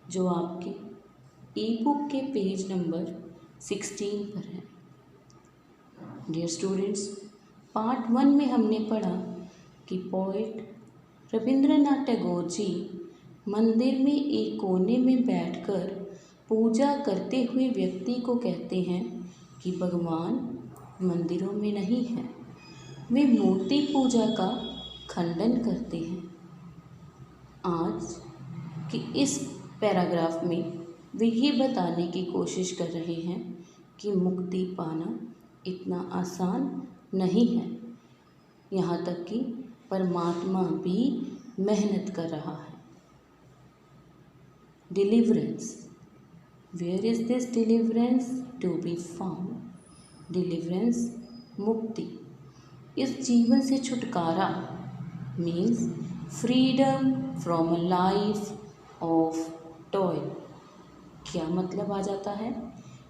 जो आपके ई बुक के पेज नंबर 16 पर है। डियर स्टूडेंट्स, पार्ट 1 में हमने पढ़ा कि पोएट रविंद्रनाथ टैगोर जी मंदिर में एक कोने में बैठकर पूजा करते हुए व्यक्ति को कहते हैं कि भगवान मंदिरों में नहीं है। वे मूर्ति पूजा का खंडन करते हैं। आज कि इस पैराग्राफ में वे ये बताने की कोशिश कर रहे हैं कि मुक्ति पाना इतना आसान नहीं है। यहाँ तक कि परमात्मा भी मेहनत कर रहा है। Deliverance, where is this deliverance to be found? Deliverance, मुक्ति, इस जीवन से छुटकारा means freedom from a life of toil. क्या मतलब आ जाता है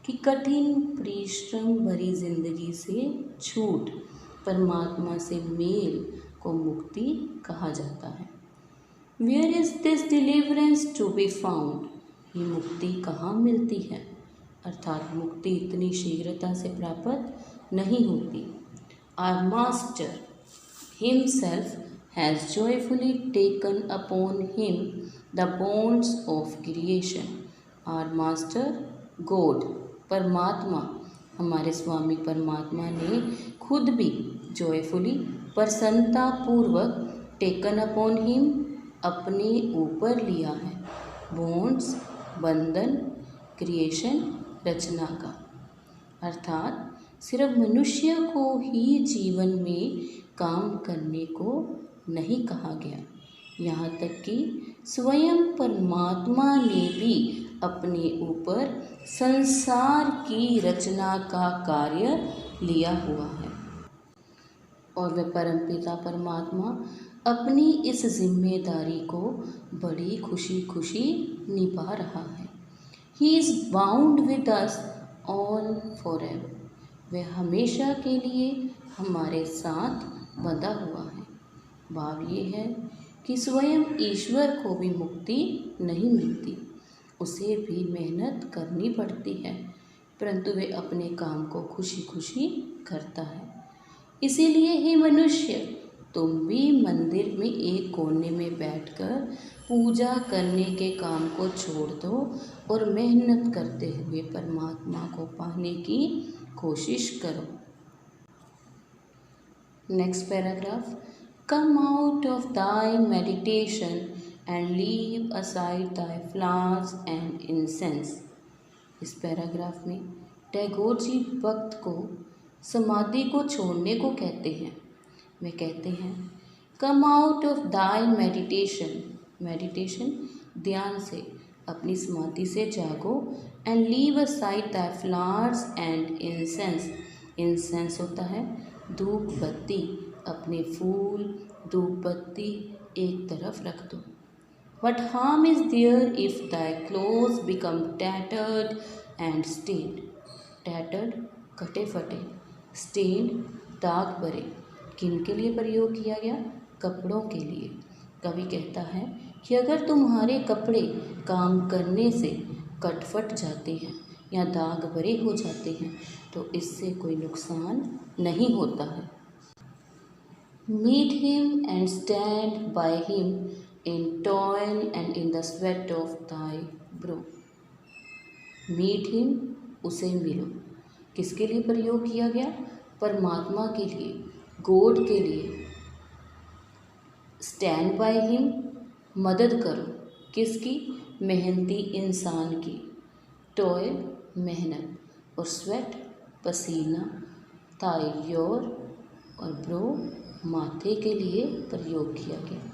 कि कठिन परिश्रम भरी जिंदगी से छूट, परमात्मा से मेल को मुक्ति कहा जाता है। Where is this deliverance to be found? ये मुक्ति कहाँ मिलती है? अर्थात मुक्ति इतनी शीघ्रता से प्राप्त नहीं होती। Our master himself has joyfully taken upon him the bonds of creation. Our master God, परमात्मा, हमारे स्वामी परमात्मा ने खुद भी जॉयफुली, प्रसन्नता पूर्वक, टेकन अपॉन हिम, अपने ऊपर लिया है, बॉन्ड्स, बंधन, क्रिएशन, रचना का। अर्थात सिर्फ मनुष्य को ही जीवन में काम करने को नहीं कहा गया, यहाँ तक कि स्वयं परमात्मा ने भी अपने ऊपर संसार की रचना का कार्य लिया हुआ है और वह परमपिता परमात्मा अपनी इस जिम्मेदारी को बड़ी खुशी खुशी निभा रहा है। He is bound with us all for ever. वह हमेशा के लिए हमारे साथ बंधा हुआ है। भाव ये है कि स्वयं ईश्वर को भी मुक्ति नहीं मिलती, उसे भी मेहनत करनी पड़ती है, परंतु वह अपने काम को खुशी खुशी करता है। इसीलिए हे मनुष्य, तुम भी मंदिर में एक कोने में बैठकर पूजा करने के काम को छोड़ दो और मेहनत करते हुए परमात्मा को पाने की कोशिश करो। Next paragraph, come out of thy meditation and leave aside Dai flowers and incense. इस पैराग्राफ में टैगोर जी भक्त को समाधि को छोड़ने को कहते हैं। वे कहते हैं, come out of thy meditation, meditation ध्यान से, अपनी समाधि से जागो, and leave aside Dai flowers and incense, incense होता है धूप बत्ती, अपने फूल धूप बत्ती एक तरफ रख दो। What harm is there if thy clothes become tattered and stained? Tattered, कटे फटे, stained, दाग भरे। किन के लिए प्रयोग किया गया? कपड़ों के लिए। कवि कहता है कि अगर तुम्हारे कपड़े काम करने से कटफट जाते हैं या दाग भरे हो जाते हैं तो इससे कोई नुकसान नहीं होता है। Meet him and stand by him in toil and in the sweat of thy brow. Meet him, उसे मिलो। किसके लिए प्रयोग किया गया? परमात्मा के लिए, गॉड के लिए। Stand by him, मदद करो। किसकी? मेहनती इंसान की। टॉयल, मेहनत, और स्वेट, पसीना, थाई, योर, और ब्रो, माथे के लिए प्रयोग किया गया।